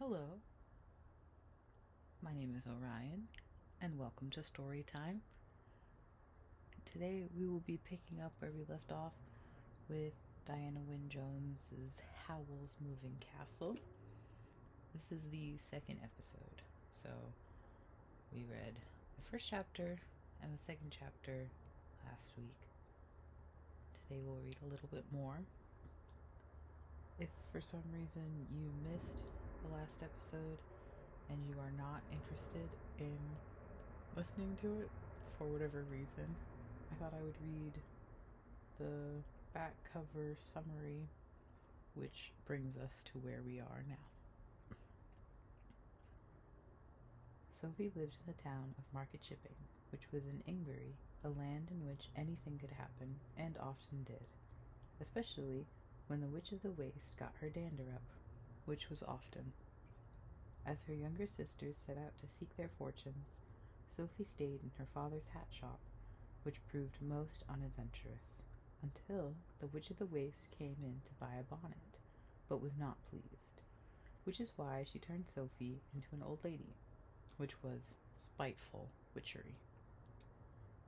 Hello, my name is Orion, and welcome to Storytime. Today we will be picking up where we left off with Diana Wynne Jones's Howl's Moving Castle. This is the second episode, so we read the first chapter and the second chapter last week. Today we'll read a little bit more. If for some reason you missed the last episode and you are not interested in listening to it for whatever reason, I thought I would read the back cover summary, which brings us to where we are now. Sophie lived in the town of Market Shipping, which was in Ingery, a land in which anything could happen, and often did, especially when the Witch of the Waste got her dander up, which was often. As her younger sisters set out to seek their fortunes, Sophie stayed in her father's hat shop, which proved most unadventurous, until the Witch of the Waste came in to buy a bonnet, but was not pleased, which is why she turned Sophie into an old lady, which was spiteful witchery.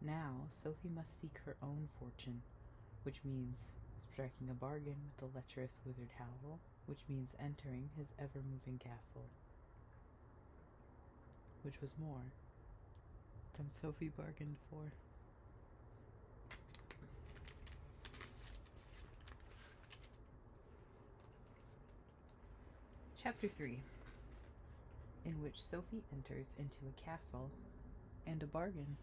Now Sophie must seek her own fortune, which means striking a bargain with the lecherous wizard Howl, which means entering his ever-moving castle, which was more than Sophie bargained for. Chapter 3, in which Sophie enters into a castle and a bargain.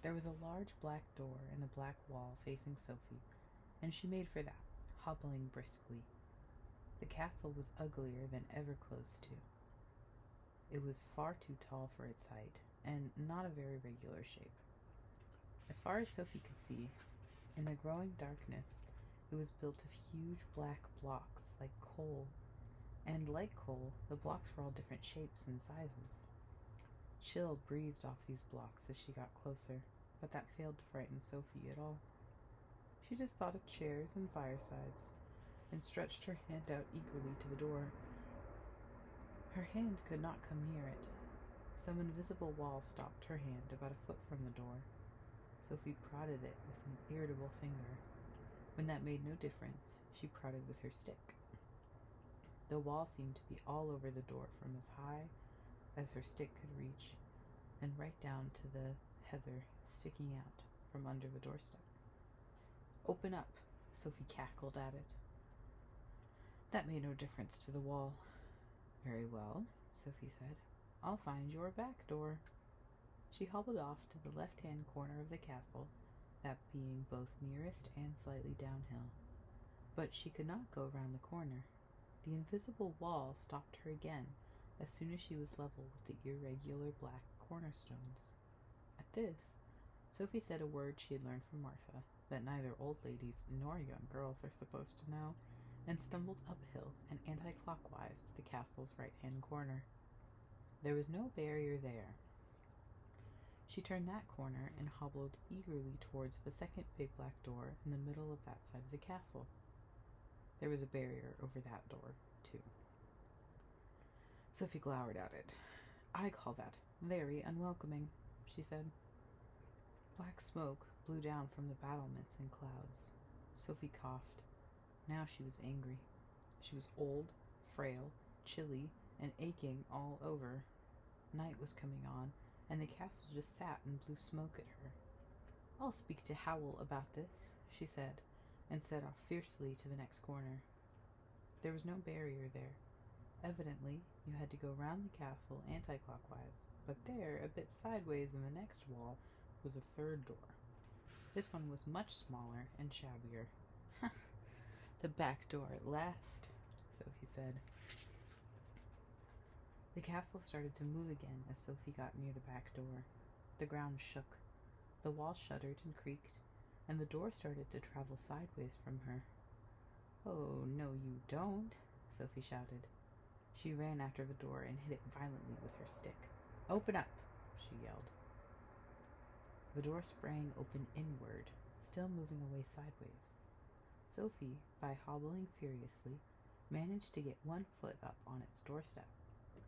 There was a large black door in the black wall facing Sophie, and she made for that, hobbling briskly. The castle was uglier than ever close to. It was far too tall for its height, and not a very regular shape. As far as Sophie could see, in the growing darkness, it was built of huge black blocks like coal, and like coal, the blocks were all different shapes and sizes. Chill breathed off these blocks as she got closer, but that failed to frighten Sophie at all. She just thought of chairs and firesides, and stretched her hand out eagerly to the door. Her hand could not come near it. Some invisible wall stopped her hand about a foot from the door. Sophie prodded it with an irritable finger. When that made no difference, she prodded with her stick. The wall seemed to be all over the door from as high as her stick could reach, and right down to the heather sticking out from under the doorstep. "Open up," Sophie cackled at it. That made no difference to the wall. "Very well," Sophie said. "I'll find your back door." She hobbled off to the left-hand corner of the castle, that being both nearest and slightly downhill. But she could not go round the corner. The invisible wall stopped her again as soon as she was level with the irregular black cornerstones. At this, Sophie said a word she had learned from Martha, that neither old ladies nor young girls are supposed to know, and stumbled uphill and anti-clockwise to the castle's right-hand corner. There was no barrier there. She turned that corner and hobbled eagerly towards the second big black door in the middle of that side of the castle. There was a barrier over that door, too. Sophie glowered at it. "I call that very unwelcoming," she said. Black smoke blew down from the battlements in clouds. Sophie coughed. Now she was angry. She was old, frail, chilly, and aching all over. Night was coming on, and the castle just sat and blew smoke at her. "I'll speak to Howl about this," she said, and set off fiercely to the next corner. There was no barrier there. Evidently, you had to go round the castle anti-clockwise, but there, a bit sideways in the next wall, was a third door. This one was much smaller and shabbier. "The back door at last," Sophie said. The castle started to move again as Sophie got near the back door. The ground shook. The wall shuddered and creaked, and the door started to travel sideways from her. "Oh, no you don't," Sophie shouted. She ran after the door and hit it violently with her stick. "Open up," she yelled. The door sprang open inward, still moving away sideways. Sophie, by hobbling furiously, managed to get one foot up on its doorstep.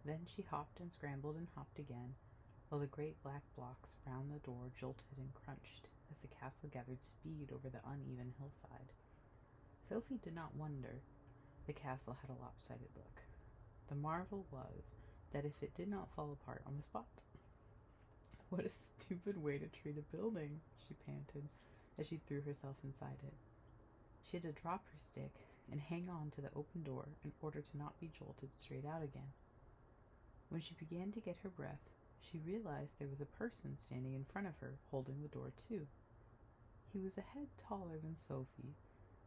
Then she hopped and scrambled and hopped again, while the great black blocks around the door jolted and crunched as the castle gathered speed over the uneven hillside. Sophie did not wonder the castle had a lopsided look. The marvel was that if it did not fall apart on the spot. What a stupid way to treat a building, she panted as she threw herself inside it. She had to drop her stick and hang on to the open door in order to not be jolted straight out again. When she began to get her breath, she realized there was a person standing in front of her, holding the door too. He was a head taller than Sophie,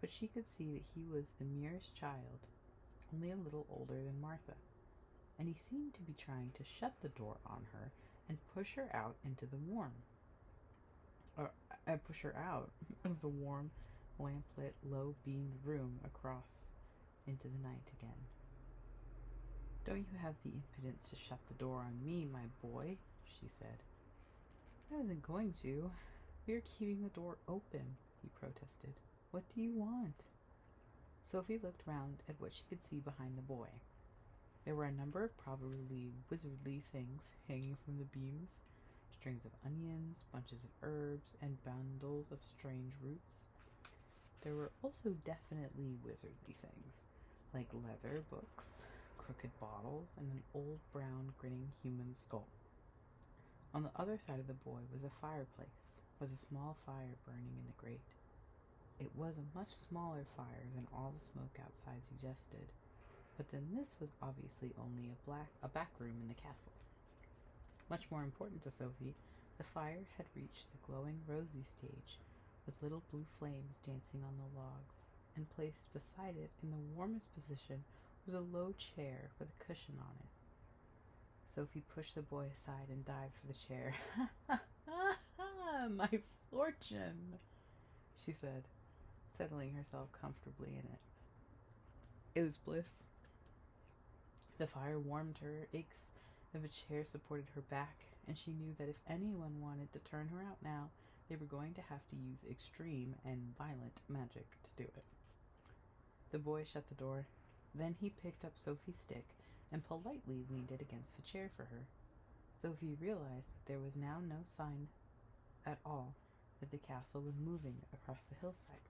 but she could see that he was the merest child, only a little older than Martha, and he seemed to be trying to shut the door on her and push her out into the warm. Push her out of the warm, lamplit, low-beamed room across into the night again. "Don't you have the impudence to shut the door on me, my boy," she said. "I wasn't going to. We are keeping the door open," he protested. "What do you want?" Sophie looked round at what she could see behind the boy. There were a number of probably wizardly things hanging from the beams, strings of onions, bunches of herbs, and bundles of strange roots. There were also definitely wizardly things, like leather books, crooked bottles, and an old brown grinning human skull. On the other side of the boy was a fireplace, with a small fire burning in the grate. It was a much smaller fire than all the smoke outside suggested, but then this was obviously only a back room in the castle. Much more important to Sophie, the fire had reached the glowing rosy stage, with little blue flames dancing on the logs, and placed beside it in the warmest position was a low chair with a cushion on it. Sophie pushed the boy aside and dived for the chair. "My fortune," she said, settling herself comfortably in it. It was bliss. The fire warmed her aches, and the chair supported her back, and she knew that if anyone wanted to turn her out now, they were going to have to use extreme and violent magic to do it. The boy shut the door. Then he picked up Sophie's stick and politely leaned it against the chair for her. Sophie realized that there was now no sign at all that the castle was moving across the hillside.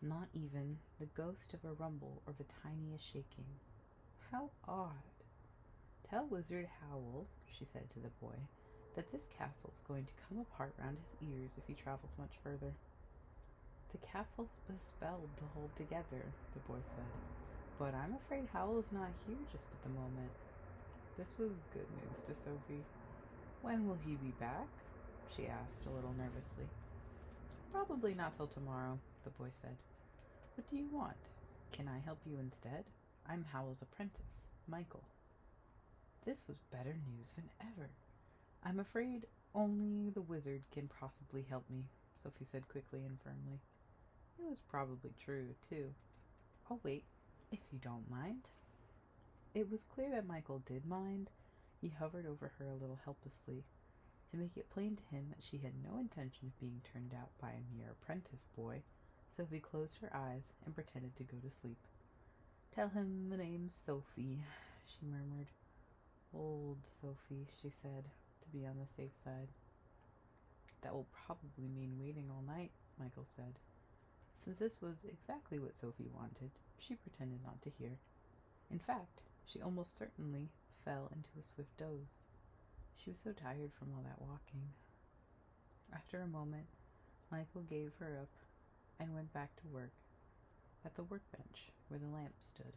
Not even the ghost of a rumble or the tiniest shaking. How odd. "Tell Wizard Howl," she said to the boy, "that this castle's going to come apart round his ears if he travels much further." "The castle's spelled to hold together," the boy said, "but I'm afraid Howl's not here just at the moment." This was good news to Sophie. "When will he be back?" she asked a little nervously. "Probably not till tomorrow," the boy said. "What do you want? Can I help you instead? I'm Howl's apprentice, Michael." This was better news than ever. "I'm afraid only the wizard can possibly help me," Sophie said quickly and firmly. It was probably true, too. "I'll wait, if you don't mind." It was clear that Michael did mind. He hovered over her a little helplessly, to make it plain to him that she had no intention of being turned out by a mere apprentice boy. Sophie closed her eyes and pretended to go to sleep. "Tell him the name's Sophie," she murmured. "Old Sophie," she said, to be on the safe side. "That will probably mean waiting all night," Michael said. Since this was exactly what Sophie wanted, she pretended not to hear. In fact, she almost certainly fell into a swift doze. She was so tired from all that walking. After a moment, Michael gave her up and went back to work at the workbench where the lamp stood.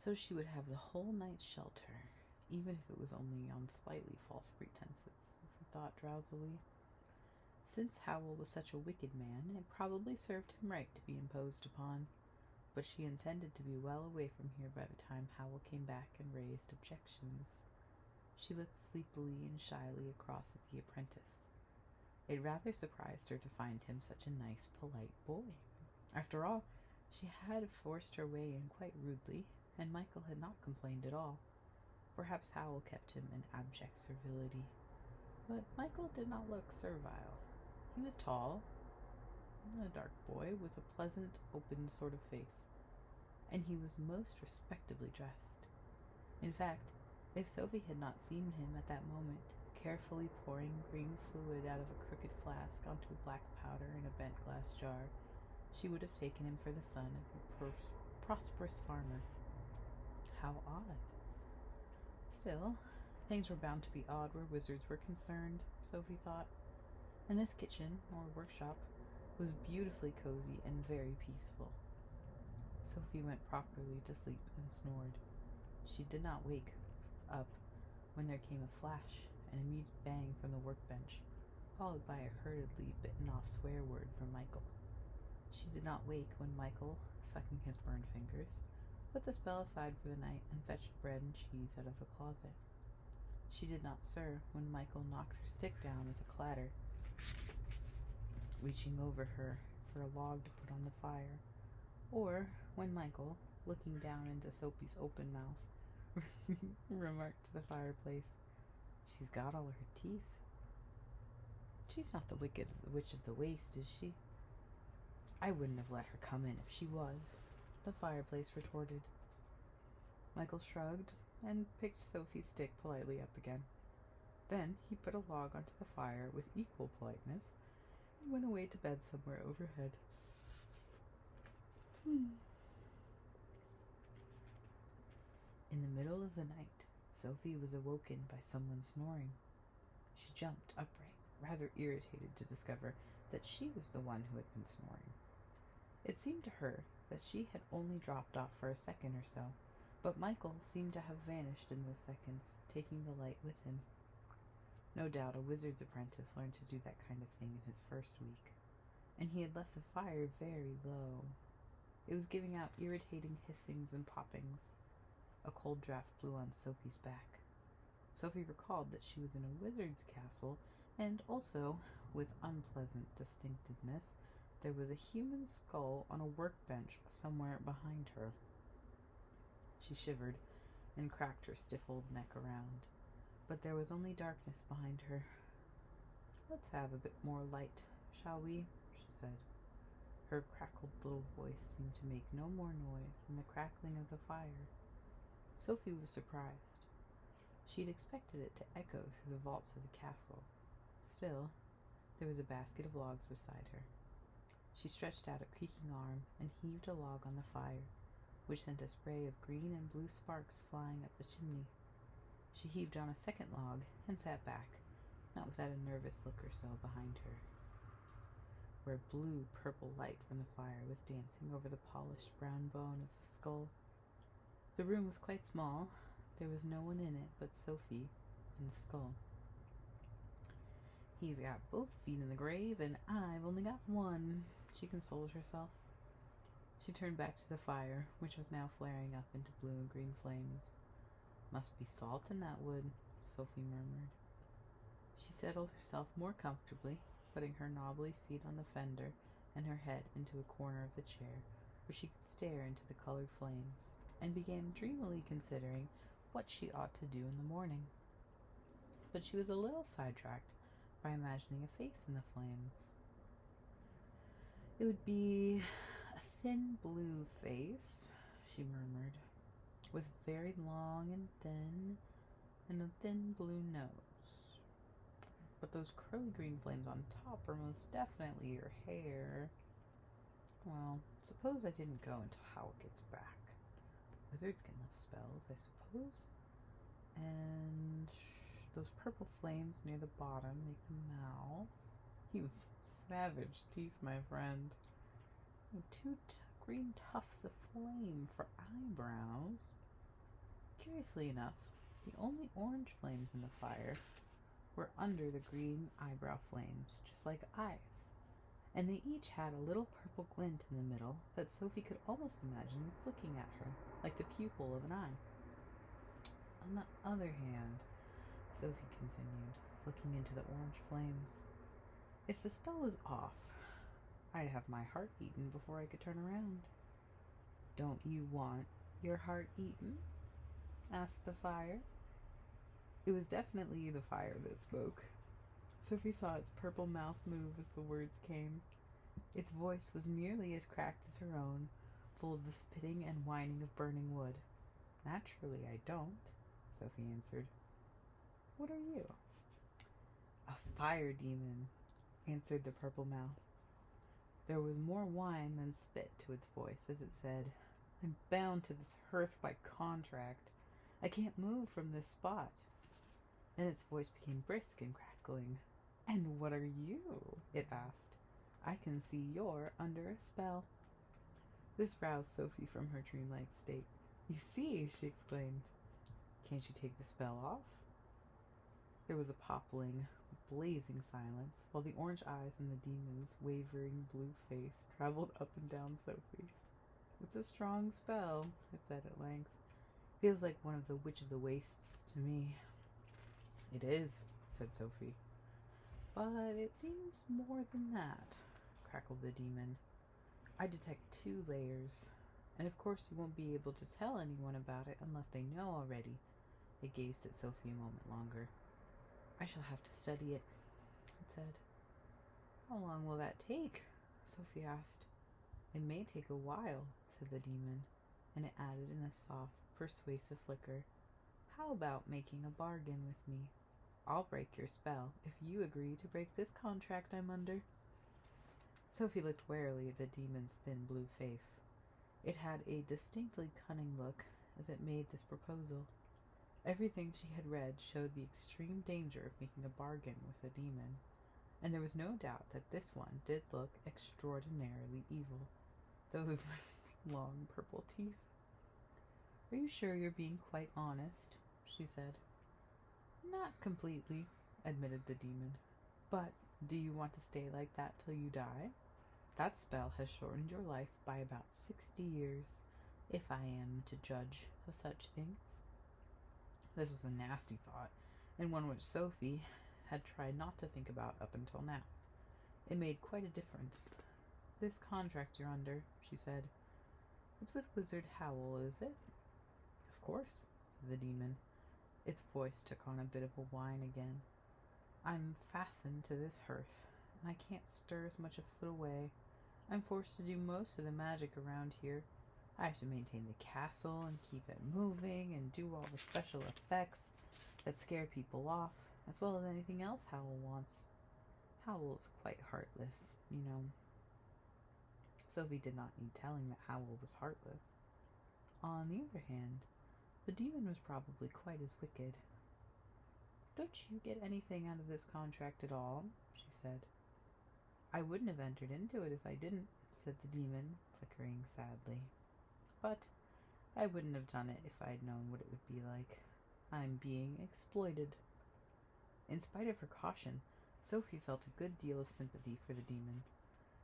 So she would have the whole night's shelter, even if it was only on slightly false pretenses, he thought drowsily. Since Howl was such a wicked man, it probably served him right to be imposed upon, but she intended to be well away from here by the time Howl came back and raised objections. She looked sleepily and shyly across at the apprentice. It rather surprised her to find him such a nice, polite boy. After all, she had forced her way in quite rudely, and Michael had not complained at all. Perhaps Howl kept him in abject servility. But Michael did not look servile. He was tall, a dark boy with a pleasant, open sort of face, and he was most respectably dressed. In fact, if Sophie had not seen him at that moment, carefully pouring green fluid out of a crooked flask onto black powder in a bent glass jar, she would have taken him for the son of a prosperous farmer. How odd. Still, things were bound to be odd where wizards were concerned, Sophie thought. And this kitchen, or workshop, was beautifully cozy and very peaceful. Sophie went properly to sleep and snored. She did not wake up when there came a flash and immediate bang from the workbench, followed by a hurriedly bitten-off swear word from Michael. She did not wake when Michael, sucking his burned fingers, put the spell aside for the night and fetched bread and cheese out of the closet. She did not stir when Michael knocked her stick down with a clatter, reaching over her for a log to put on the fire, or when Michael, looking down into Sophie's open mouth, remarked to the fireplace, "She's got all her teeth." "She's not the wicked witch of the waste, is she?" "I wouldn't have let her come in if she was," the fireplace retorted. Michael shrugged and picked Sophie's stick politely up again. Then he put a log onto the fire with equal politeness and went away to bed somewhere overhead. In the middle of the night, Sophie was awoken by someone snoring. She jumped upright, rather irritated to discover that she was the one who had been snoring. It seemed to her that she had only dropped off for a second or so, but Michael seemed to have vanished in those seconds, taking the light with him. No doubt a wizard's apprentice learned to do that kind of thing in his first week, and he had left the fire very low. It was giving out irritating hissings and poppings. A cold draft blew on Sophie's back. Sophie recalled that she was in a wizard's castle, and also, with unpleasant distinctiveness, there was a human skull on a workbench somewhere behind her. She shivered and cracked her stiff old neck around, but there was only darkness behind her. "Let's have a bit more light, shall we?" she said. Her crackled little voice seemed to make no more noise than the crackling of the fire. Sophie was surprised. She had expected it to echo through the vaults of the castle. Still, there was a basket of logs beside her. She stretched out a creaking arm and heaved a log on the fire, which sent a spray of green and blue sparks flying up the chimney. She heaved on a second log and sat back, not without a nervous look or so behind her, where blue-purple light from the fire was dancing over the polished brown bone of the skull. The room was quite small. There was no one in it but Sophie and the skull. "He's got both feet in the grave, and I've only got one," she consoled herself. She turned back to the fire, which was now flaring up into blue and green flames. "Must be salt in that wood," Sophie murmured. She settled herself more comfortably, putting her knobbly feet on the fender and her head into a corner of the chair where she could stare into the colored flames, and began dreamily considering what she ought to do in the morning. But she was a little sidetracked by imagining a face in the flames. "It would be a thin blue face," she murmured, "with very long and thin, and a thin blue nose. But those curly green flames on top are most definitely your hair. Well, suppose I didn't go until Howl gets back. Wizards can lift spells, I suppose. And those purple flames near the bottom make the mouth. You've savage teeth, my friend. And two green tufts of flame for eyebrows." Curiously enough, the only orange flames in the fire were under the green eyebrow flames, just like eyes, and they each had a little purple glint in the middle that Sophie could almost imagine was looking at her, like the pupil of an eye. "On the other hand," Sophie continued, looking into the orange flames, "if the spell was off, I'd have my heart eaten before I could turn around." "Don't you want your heart eaten?" asked the fire. It was definitely the fire that spoke. Sophie saw its purple mouth move as the words came. Its voice was nearly as cracked as her own, full of the spitting and whining of burning wood. Naturally, I don't, Sophie answered. What are you? A fire demon, answered the purple mouth. There was more whine than spit to its voice as it said, I'm bound to this hearth by contract. I can't move from this spot. Then its voice became brisk and crackling. And what are you? It asked. I can see you're under a spell. This roused Sophie from her dreamlike state. You see, she exclaimed. Can't you take the spell off? There was a poppling, blazing silence, while the orange eyes in the demon's wavering blue face traveled up and down Sophie. It's a strong spell, it said at length. Feels like one of the Witch of the Wastes to me. It is, said Sophie. But it seems more than that, crackled the demon. I detect 2 layers, and of course you won't be able to tell anyone about it unless they know already. It gazed at Sophie a moment longer. I shall have to study it, it said. How long will that take? Sophie asked. It may take a while, said the demon, and it added in a soft, persuasive flicker. How about making a bargain with me? I'll break your spell if you agree to break this contract I'm under. Sophie looked warily at the demon's thin blue face. It had a distinctly cunning look as it made this proposal. Everything she had read showed the extreme danger of making a bargain with a demon, and there was no doubt that this one did look extraordinarily evil. Those long purple teeth. Are you sure you're being quite honest? She said. Not completely, admitted the demon. But do you want to stay like that till you die? That spell has shortened your life by about 60 years, if I am to judge of such things. This was a nasty thought, and one which Sophie had tried not to think about up until now. It made quite a difference. This contract you're under, she said. It's with Wizard Howl, is it? Of course, said the demon. Its voice took on a bit of a whine again. I'm fastened to this hearth, and I can't stir as much a foot away. I'm forced to do most of the magic around here. I have to maintain the castle and keep it moving and do all the special effects that scare people off, as well as anything else Howl wants. Howl's quite heartless, you know. Sophie did not need telling that Howl was heartless. On the other hand, the demon was probably quite as wicked. Don't you get anything out of this contract at all? She said. I wouldn't have entered into it if I didn't, said the demon, flickering sadly. But I wouldn't have done it if I'd known what it would be like. I'm being exploited. In spite of her caution, Sophie felt a good deal of sympathy for the demon.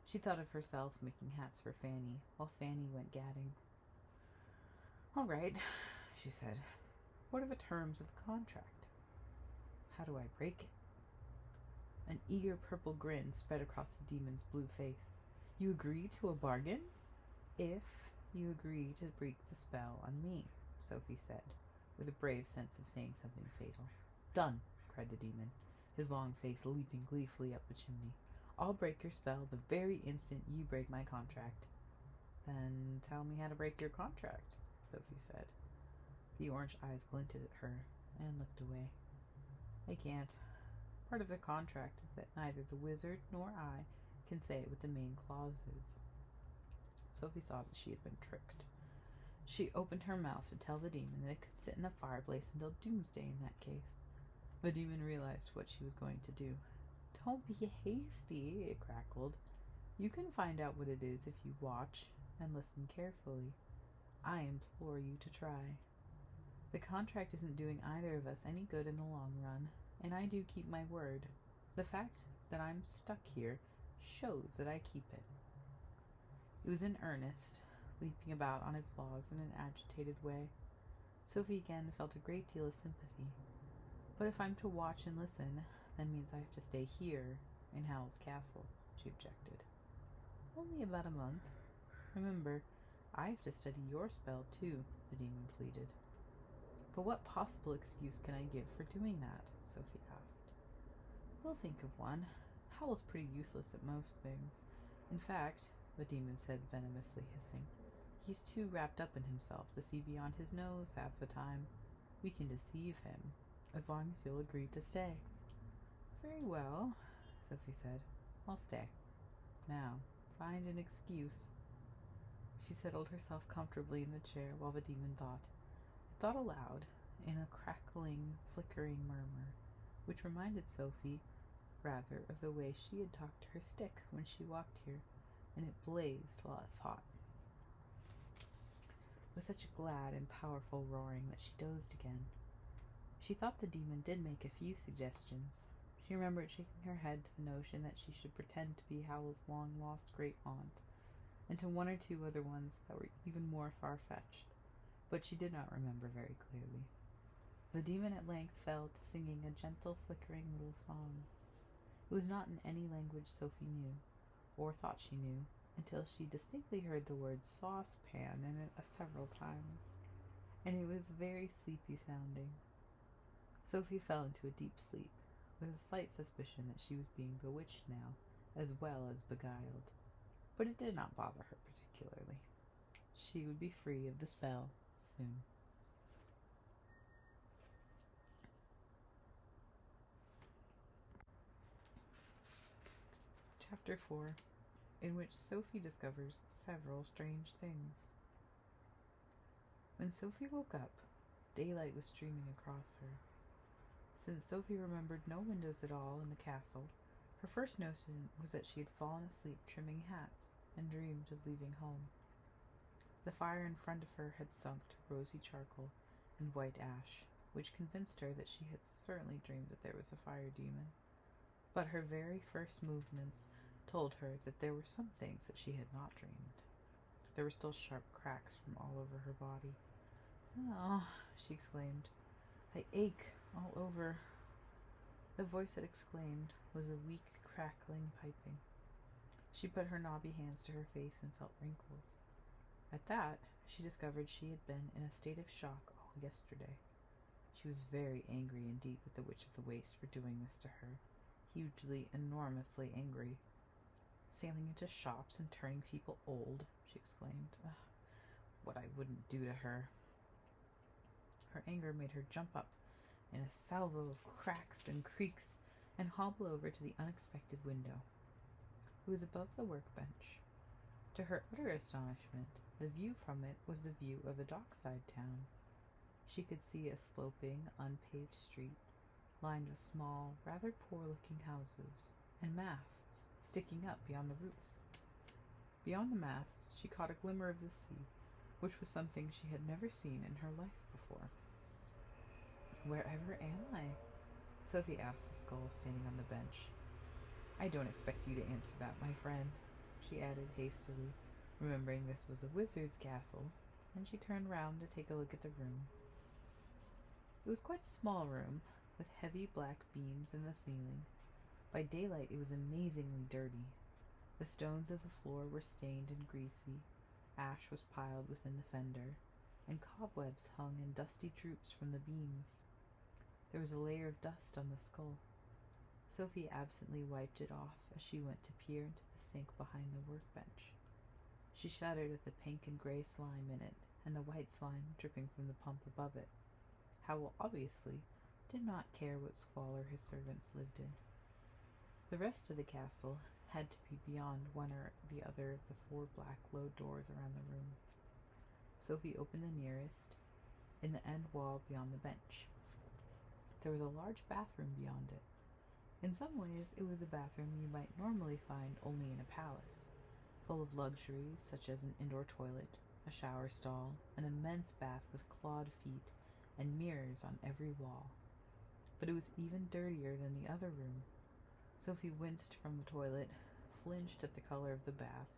She thought of herself making hats for Fanny, while Fanny went gadding. All right, she said. What are the terms of the contract? How do I break it? An eager purple grin spread across the demon's blue face. You agree to a bargain? If you agree to break the spell on me, Sophie said, with a brave sense of saying something fatal. Done, cried the demon, his long face leaping gleefully up the chimney. I'll break your spell the very instant you break my contract. Then tell me how to break your contract, Sophie said. The orange eyes glinted at her and looked away. I can't. Part of the contract is that neither the wizard nor I can say it with the main clauses. Sophie saw that she had been tricked. She opened her mouth to tell the demon that it could sit in the fireplace until doomsday in that case. The demon realized what she was going to do. Don't be hasty, it crackled. You can find out what it is if you watch and listen carefully. I implore you to try. The contract isn't doing either of us any good in the long run, and I do keep my word. The fact that I'm stuck here shows that I keep it. It was in earnest, leaping about on its logs in an agitated way. Sophie again felt a great deal of sympathy. But if I'm to watch and listen, that means I have to stay here in Howl's castle, she objected. Only about a month. Remember, I have to study your spell too, the demon pleaded. But what possible excuse can I give for doing that? Sophie asked. We'll think of one. Howl's pretty useless at most things, In fact, the demon said, venomously hissing, he's too wrapped up in himself to see beyond his nose half the time. We can deceive him, as long as you'll agree to stay. Very well, Sophie said. I'll stay. Now, find an excuse. She settled herself comfortably in the chair while the demon thought. It thought aloud, in a crackling, flickering murmur, which reminded Sophie rather of the way she had talked to her stick when she walked here, and it blazed while it thought. With such a glad and powerful roaring that she dozed again. She thought the demon did make a few suggestions. She remembered shaking her head to the notion that she should pretend to be Howl's long-lost great-aunt, and to one or two other ones that were even more far-fetched, but she did not remember very clearly. The demon at length fell to singing a gentle, flickering little song. It was not in any language Sophie knew, or thought she knew, until she distinctly heard the word saucepan in it several times, and it was very sleepy sounding. Sophie fell into a deep sleep, with a slight suspicion that she was being bewitched now, as well as beguiled. But it did not bother her particularly. She would be free of the spell soon. Chapter 4, in which Sophie discovers several strange things. When Sophie woke up, daylight was streaming across her. Since Sophie remembered no windows at all in the castle, her first notion was that she had fallen asleep trimming hats and dreamed of leaving home. The fire in front of her had sunk to rosy charcoal and white ash, which convinced her that she had certainly dreamed that there was a fire demon. But her very first movements told her that there were some things that she had not dreamed. There were still sharp cracks from all over her body. "Oh," she exclaimed, "I ache all over." The voice that exclaimed was a weak, crackling piping. She put her knobby hands to her face and felt wrinkles. At that, she discovered she had been in a state of shock all yesterday. She was very angry indeed with the Witch of the Waste for doing this to her. Hugely, enormously angry. "Sailing into shops and turning people old," she exclaimed. "Ugh, what I wouldn't do to her." Her anger made her jump up in a salvo of cracks and creaks and hobble over to the unexpected window. It was above the workbench. To her utter astonishment, the view from it was the view of a dockside town. She could see a sloping, unpaved street, lined with small, rather poor-looking houses, and masts sticking up beyond the roofs. Beyond the masts, she caught a glimmer of the sea, which was something she had never seen in her life before. "Wherever am I?" Sophie asked the skull standing on the bench. "I don't expect you to answer that, my friend," she added hastily, remembering this was a wizard's castle, and she turned round to take a look at the room. It was quite a small room, with heavy black beams in the ceiling. By daylight it was amazingly dirty. The stones of the floor were stained and greasy, ash was piled within the fender, and cobwebs hung in dusty droops from the beams. There was a layer of dust on the skull. Sophie absently wiped it off as she went to peer into the sink behind the workbench. She shuddered at the pink and gray slime in it, and the white slime dripping from the pump above it. Howl obviously did not care what squalor his servants lived in. The rest of the castle had to be beyond one or the other of the 4 black low doors around the room. Sophie opened the nearest, in the end wall beyond the bench. There was a large bathroom beyond it. In some ways, it was a bathroom you might normally find only in a palace, full of luxuries such as an indoor toilet, a shower stall, an immense bath with clawed feet, and mirrors on every wall. But it was even dirtier than the other room. Sophie winced from the toilet, flinched at the color of the bath,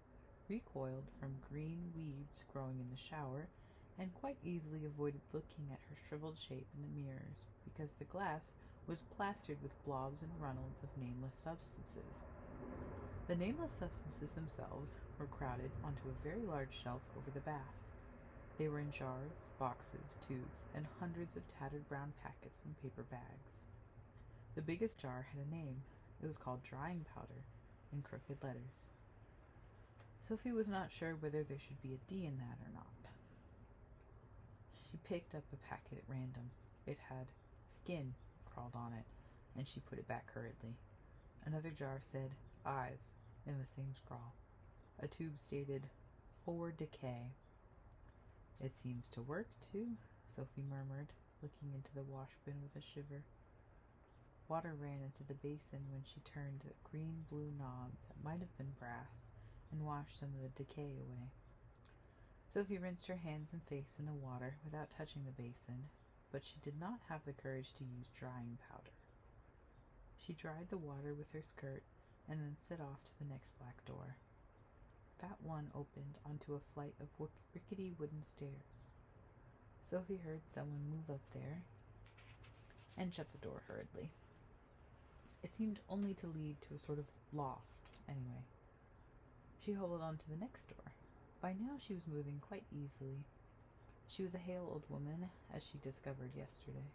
recoiled from green weeds growing in the shower, and quite easily avoided looking at her shriveled shape in the mirrors, because the glass was plastered with blobs and runnels of nameless substances. The nameless substances themselves were crowded onto a very large shelf over the bath. They were in jars, boxes, tubes, and hundreds of tattered brown packets and paper bags. The biggest jar had a name. It was called drying powder, in crooked letters. Sophie was not sure whether there should be a D in that or not. She picked up a packet at random. It had skin crawled on it, and she put it back hurriedly. Another jar said eyes in the same scrawl. A tube stated for decay. It seems to work, too, Sophie murmured, looking into the wash bin with a shiver. Water ran into the basin when she turned the green-blue knob that might have been brass and washed some of the decay away. Sophie rinsed her hands and face in the water without touching the basin, but she did not have the courage to use drying powder. She dried the water with her skirt and then set off to the next black door. That one opened onto a flight of rickety wooden stairs. Sophie heard someone move up there and shut the door hurriedly. It seemed only to lead to a sort of loft, anyway. She hobbled on to the next door. By now she was moving quite easily. She was a hale old woman, as she discovered yesterday.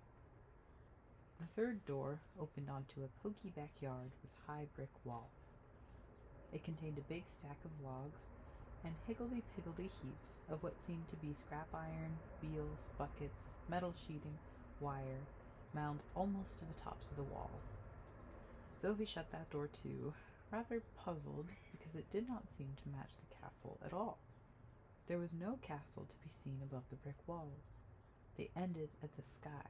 The third door opened onto a poky backyard with high brick walls. It contained a big stack of logs and higgledy-piggledy heaps of what seemed to be scrap iron, wheels, buckets, metal sheeting, wire, mound almost to the tops of the wall. Sophie shut that door too, rather puzzled because it did not seem to match the castle at all. There was no castle to be seen above the brick walls. They ended at the sky.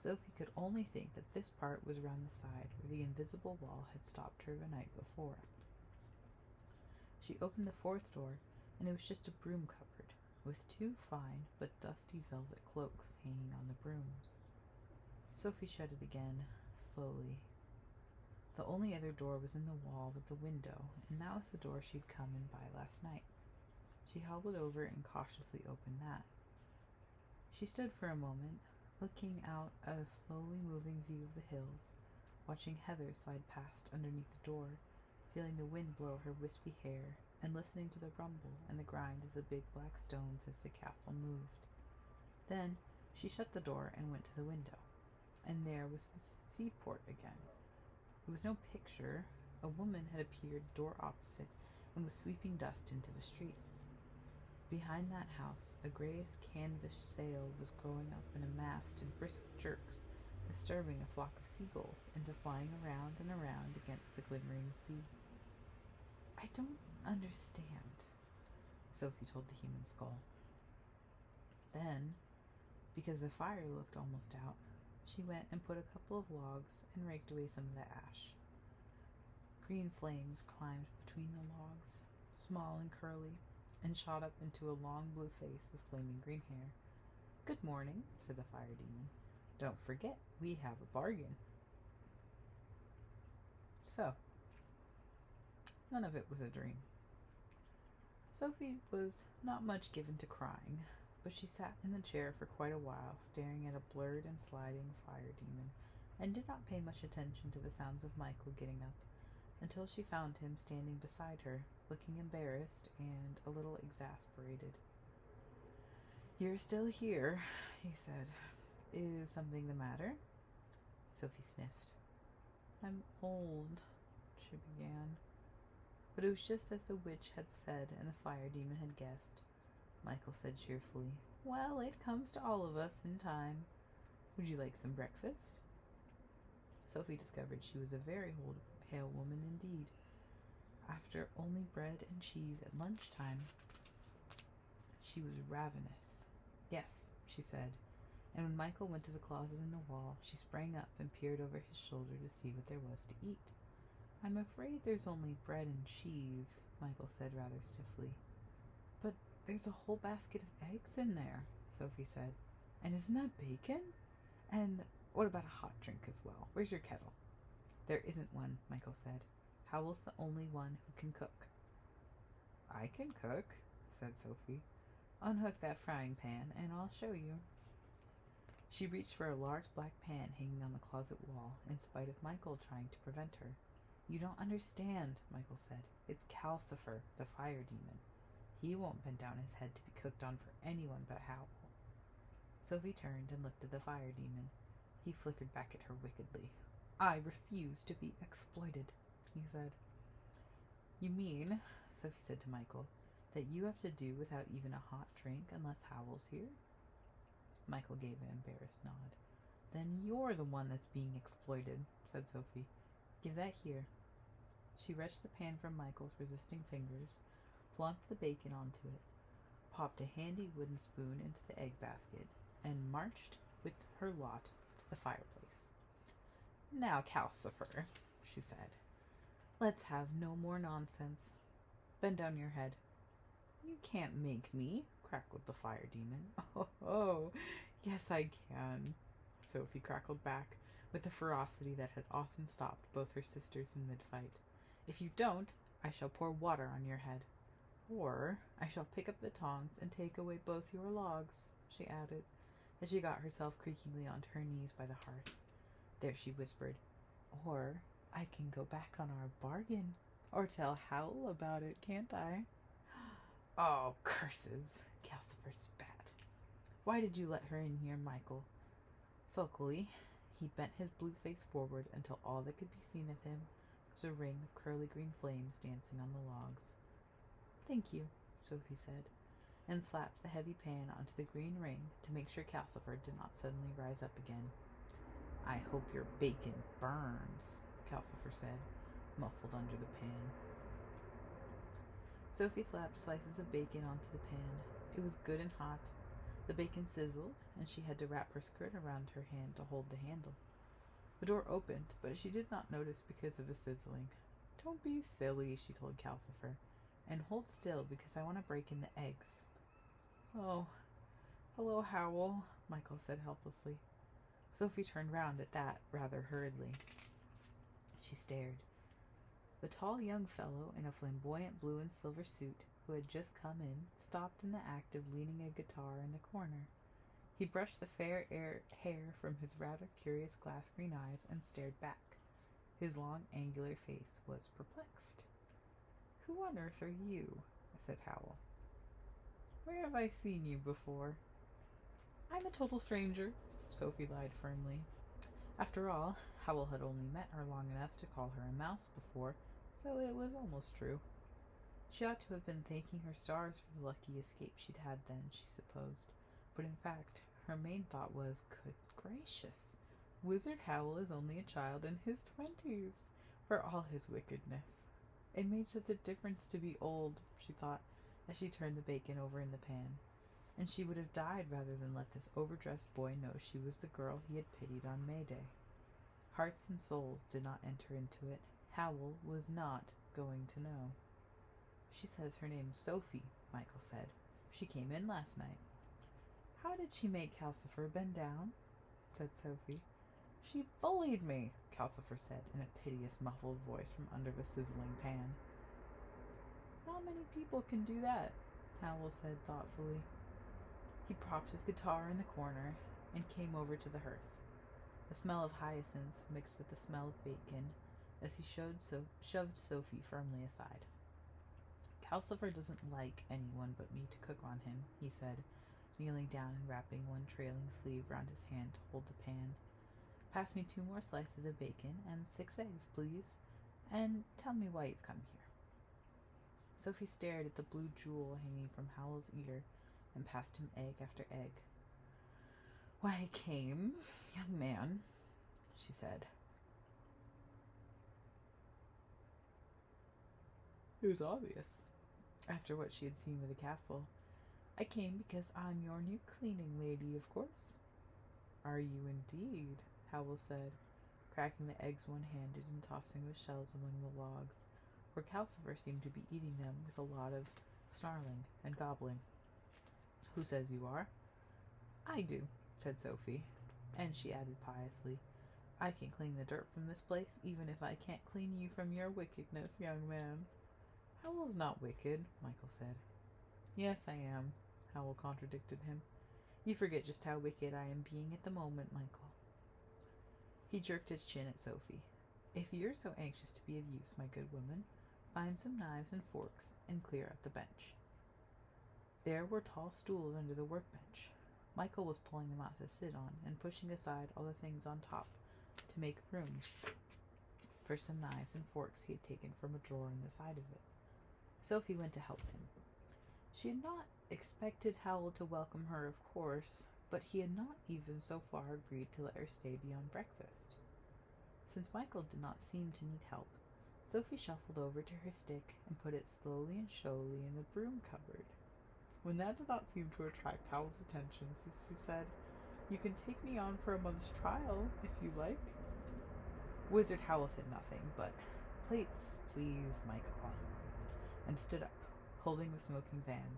Sophie could only think that this part was around the side where the invisible wall had stopped her the night before. She opened the fourth door, and it was just a broom cupboard, with two fine but dusty velvet cloaks hanging on the brooms. Sophie shut it again, slowly. The only other door was in the wall with the window, and that was the door she'd come in by last night. She hobbled over and cautiously opened that. She stood for a moment, looking out at a slowly moving view of the hills, watching Heather slide past underneath the door, feeling the wind blow her wispy hair, and listening to the rumble and the grind of the big black stones as the castle moved. Then she shut the door and went to the window, and there was the seaport again. It was no picture. A woman had appeared door opposite and was sweeping dust into the streets. Behind that house, a grayish canvas sail was growing up in a mast in brisk jerks, disturbing a flock of seagulls into flying around and around against the glimmering sea. "I don't understand," Sophie told the human skull. Then, because the fire looked almost out, she went and put a couple of logs and raked away some of the ash. Green flames climbed between the logs, small and curly, and shot up into a long blue face with flaming green hair. "Good morning," said the fire demon. "Don't forget, we have a bargain." So, none of it was a dream. Sophie was not much given to crying, but she sat in the chair for quite a while, staring at a blurred and sliding fire demon, and did not pay much attention to the sounds of Michael getting up, until she found him standing beside her, looking embarrassed and a little exasperated. "You're still here," he said. "Is something the matter?" Sophie sniffed. "I'm old," she began. But it was just as the witch had said and the fire demon had guessed. Michael said cheerfully, "Well, it comes to all of us in time. Would you like some breakfast?" Sophie discovered she was a very hale woman indeed. After only bread and cheese at lunchtime, she was ravenous. "Yes," she said, and when Michael went to the closet in the wall, she sprang up and peered over his shoulder to see what there was to eat. "I'm afraid there's only bread and cheese," Michael said rather stiffly. "But there's a whole basket of eggs in there," Sophie said. "And isn't that bacon? And what about a hot drink as well? Where's your kettle?" "There isn't one," Michael said. "Howl's the only one who can cook." "I can cook," said Sophie. "Unhook that frying pan and I'll show you." She reached for a large black pan hanging on the closet wall, in spite of Michael trying to prevent her. "You don't understand," Michael said. "It's Calcifer, the fire demon. He won't bend down his head to be cooked on for anyone but Howl." Sophie turned and looked at the fire demon. He flickered back at her wickedly. "I refuse to be exploited," he said. "You mean," Sophie said to Michael, that you have to do without even a hot drink unless Howl's here? Michael gave an embarrassed nod. Then you're the one that's being exploited, said Sophie. Give that here. She wrenched the pan from Michael's resisting fingers, plunked the bacon onto it, popped a handy wooden spoon into the egg basket, and marched with her lot to the fireplace. Now, Calcifer, she said, let's have no more nonsense. Bend down your head. You can't make me, crackled the fire demon. Oh, yes I can, Sophie crackled back with the ferocity that had often stopped both her sisters in mid-fight. If you don't, I shall pour water on your head. Or I shall pick up the tongs and take away both your logs, she added, as she got herself creakingly onto her knees by the hearth. There, she whispered, or I can go back on our bargain, or tell Howl about it, can't I? Oh, curses, Calcifer spat. Why did you let her in here, Michael? Sulkily, he bent his blue face forward until all that could be seen of him was a ring of curly green flames dancing on the logs. Thank you, Sophie said, and slapped the heavy pan onto the green ring to make sure Calcifer did not suddenly rise up again. I hope your bacon burns, Calcifer said, muffled under the pan. Sophie slapped slices of bacon onto the pan. It was good and hot. The bacon sizzled, and she had to wrap her skirt around her hand to hold the handle. The door opened, but she did not notice because of the sizzling. Don't be silly, she told Calcifer, and hold still because I want to break in the eggs. Oh, hello, Howl, Michael said helplessly. Sophie turned round at that, rather hurriedly. She stared. The tall young fellow in a flamboyant blue and silver suit, who had just come in, stopped in the act of leaning a guitar in the corner. He brushed the fair hair from his rather curious glass-green eyes and stared back. His long, angular face was perplexed. Who on earth are you? Said Howl. Where have I seen you before? I'm a total stranger, Sophie lied firmly. After all, Howl had only met her long enough to call her a mouse before, so it was almost true. She ought to have been thanking her stars for the lucky escape she'd had then, she supposed, but in fact, her main thought was, good gracious, Wizard Howl is only a child in his 20s, for all his wickedness. It made such a difference to be old, she thought, as she turned the bacon over in the pan, and she would have died rather than let this overdressed boy know she was the girl he had pitied on May Day. Hearts and souls did not enter into it. Howl was not going to know. She says her name's Sophie, Michael said. She came in last night. How did she make Calcifer bend down? Said Sophie. She bullied me, Calcifer said in a piteous, muffled voice from under the sizzling pan. Not many people can do that, Howl said thoughtfully. He propped his guitar in the corner and came over to the hearth. The smell of hyacinths mixed with the smell of bacon as he shoved Sophie firmly aside. Calcifer doesn't like anyone but me to cook on him, he said, kneeling down and wrapping one trailing sleeve round his hand to hold the pan. Pass me 2 more slices of bacon and 6 eggs, please, and tell me why you've come here. Sophie stared at the blue jewel hanging from Howl's ear and passed him egg after egg. Why I came, young man, she said. It was obvious, after what she had seen with the castle. I came because I'm your new cleaning lady, of course. Are you indeed? Howl said, cracking the eggs one-handed and tossing the shells among the logs, where Calcifer seemed to be eating them with a lot of snarling and gobbling. Who says you are? I do, said Sophie, and she added piously, I can clean the dirt from this place even if I can't clean you from your wickedness, young man. Howl's not wicked, Michael said. Yes, I am, Howl contradicted him. You forget just how wicked I am being at the moment, Michael. He jerked his chin at Sophie. If you're so anxious to be of use, my good woman, find some knives and forks and clear out the bench. There were tall stools under the workbench. Michael was pulling them out to sit on and pushing aside all the things on top to make room for some knives and forks he had taken from a drawer in the side of it. Sophie went to help him. She had not expected Howl to welcome her, of course, but he had not even so far agreed to let her stay beyond breakfast. Since Michael did not seem to need help, Sophie shuffled over to her stick and put it slowly and showily in the broom cupboard. When that did not seem to attract Howl's attention, she said, "You can take me on for a month's trial, if you like." Wizard Howl said nothing, but, "Plates, please, Michael," and stood up, holding the smoking pan.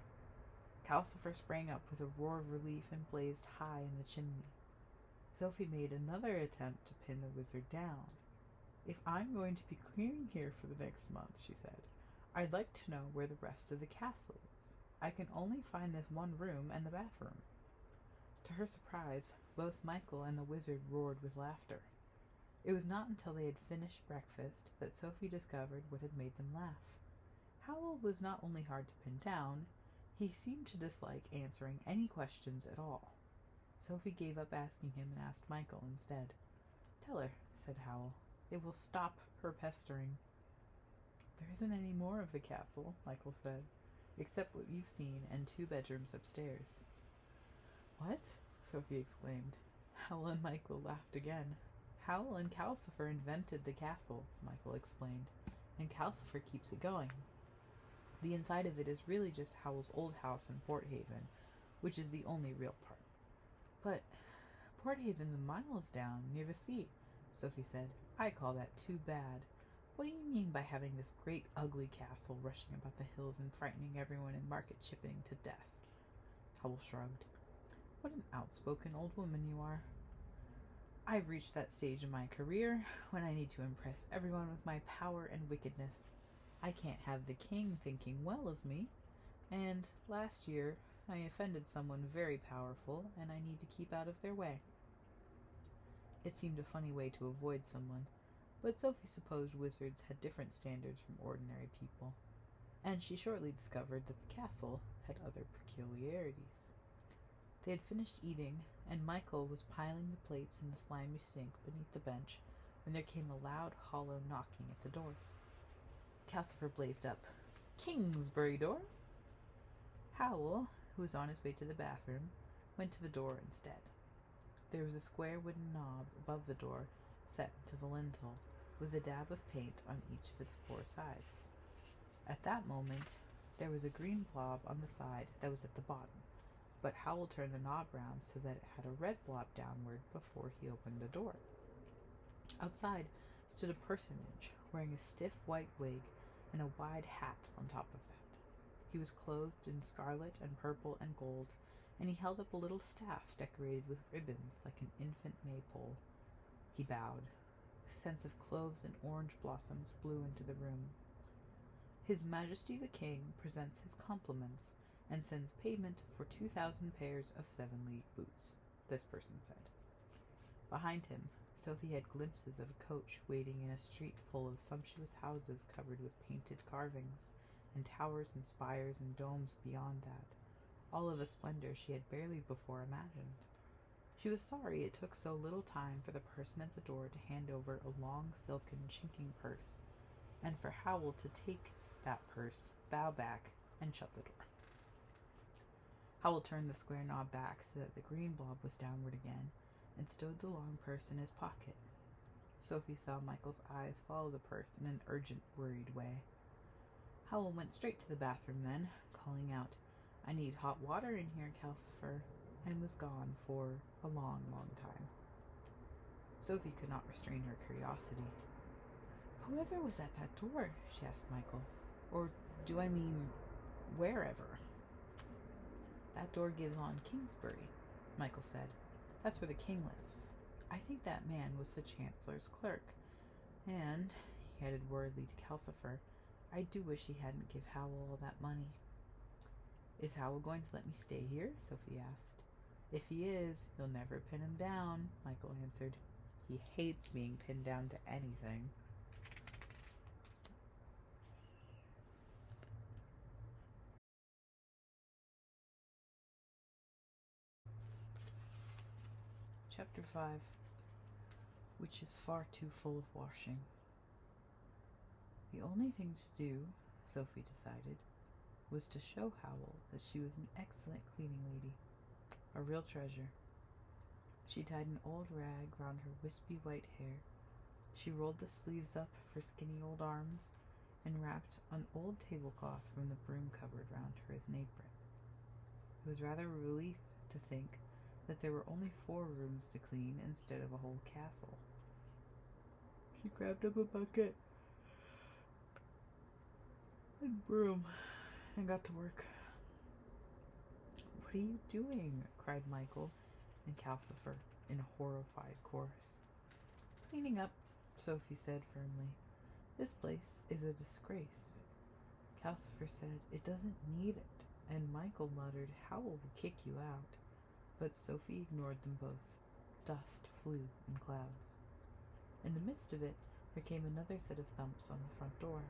Calcifer sprang up with a roar of relief and blazed high in the chimney. Sophie made another attempt to pin the wizard down. "If I'm going to be cleaning here for the next month," she said, "I'd like to know where the rest of the castle is. I can only find this one room and the bathroom." To her surprise, both Michael and the wizard roared with laughter. It was not until they had finished breakfast that Sophie discovered what had made them laugh. Howl was not only hard to pin down, he seemed to dislike answering any questions at all. Sophie gave up asking him and asked Michael instead. "Tell her," said Howl. "It will stop her pestering." "There isn't any more of the castle," Michael said, "except what you've seen and 2 bedrooms upstairs." "What?" Sophie exclaimed. Howl and Michael laughed again. "Howl and Calcifer invented the castle," Michael explained, "and Calcifer keeps it going. The inside of it is really just Howl's old house in Port Haven, which is the only real part." "But Port Haven's miles down, near the sea," Sophie said. "I call that too bad. What do you mean by having this great ugly castle rushing about the hills and frightening everyone in Market Chipping to death?" Howl shrugged. "What an outspoken old woman you are." "I've reached that stage in my career when I need to impress everyone with my power and wickedness. I can't have the king thinking well of me, and last year I offended someone very powerful, and I need to keep out of their way." It seemed a funny way to avoid someone, but Sophie supposed wizards had different standards from ordinary people, and she shortly discovered that the castle had other peculiarities. They had finished eating, and Michael was piling the plates in the slimy sink beneath the bench when there came a loud, hollow knocking at the door. Calcifer blazed up. "Kingsbury door?" Howl, who was on his way to the bathroom, went to the door instead. There was a square wooden knob above the door set into the lintel, with a dab of paint on each of its 4 sides. At that moment, there was a green blob on the side that was at the bottom, but Howl turned the knob round so that it had a red blob downward before he opened the door. Outside stood a personage wearing a stiff white wig and a wide hat on top of that. He was clothed in scarlet and purple and gold, and he held up a little staff decorated with ribbons like an infant maypole. He bowed. Scents of cloves and orange blossoms blew into the room. "His Majesty the King presents his compliments and sends payment for 2,000 pairs of 7-league boots," this person said. Behind him, Sophie had glimpses of a coach waiting in a street full of sumptuous houses covered with painted carvings, and towers and spires and domes beyond that, all of a splendor she had barely before imagined. She was sorry it took so little time for the person at the door to hand over a long silken chinking purse, and for Howl to take that purse, bow back, and shut the door. Howl turned the square knob back so that the green blob was downward again, and stowed the long purse in his pocket. Sophie saw Michael's eyes follow the purse in an urgent, worried way. Howl went straight to the bathroom then, calling out, "I need hot water in here, Calcifer," and was gone for a long, long time. Sophie could not restrain her curiosity. "Whoever was at that door?" she asked Michael. "Or do I mean wherever?" "That door gives on Kingsbury," Michael said. "That's where the king lives. I think that man was the Chancellor's clerk. And," he added worriedly to Calcifer, "I do wish he hadn't give Howl all that money." "Is Howl going to let me stay here?" Sophie asked. "If he is, you'll never pin him down," Michael answered. "He hates being pinned down to anything." Chapter 5. Which is far too full of washing. "The only thing to do," Sophie decided, was to show Howl that she was an excellent cleaning lady, a real treasure. She tied an old rag round her wispy white hair. She rolled the sleeves up for skinny old arms and wrapped an old tablecloth from the broom cupboard round her as an apron. It was rather a relief to think that there were only 4 rooms to clean instead of a whole castle. She grabbed up a bucket and broom and got to work. "What are you doing?" cried Michael and Calcifer in a horrified chorus. "Cleaning up," Sophie said firmly. "This place is a disgrace." Calcifer said, "It doesn't need it," and Michael muttered, "Howl will kick you out." But Sophie ignored them both. Dust flew in clouds. In the midst of it, there came another set of thumps on the front door.